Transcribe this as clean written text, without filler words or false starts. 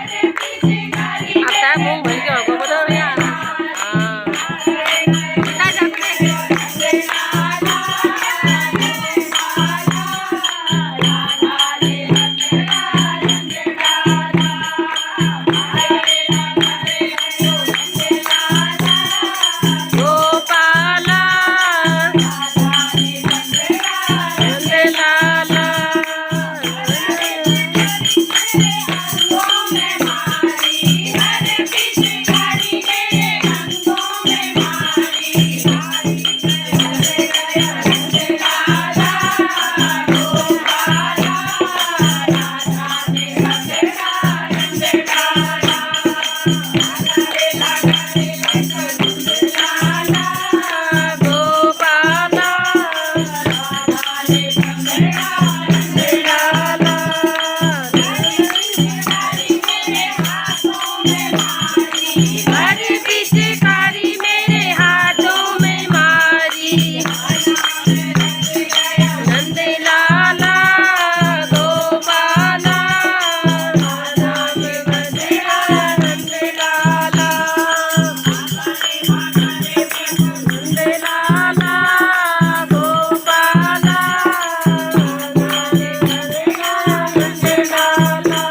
आता मूंग भर के होगा बोलो यार। हाँ कितना जाते गोपाला नंदलाला गोपाला हरी पिचकारी मेरे हाथों में मारी नंदलाला गोपाला राम बंदरा नंदलाला नंदलाला गोपाला राम बंदरा नंदलाला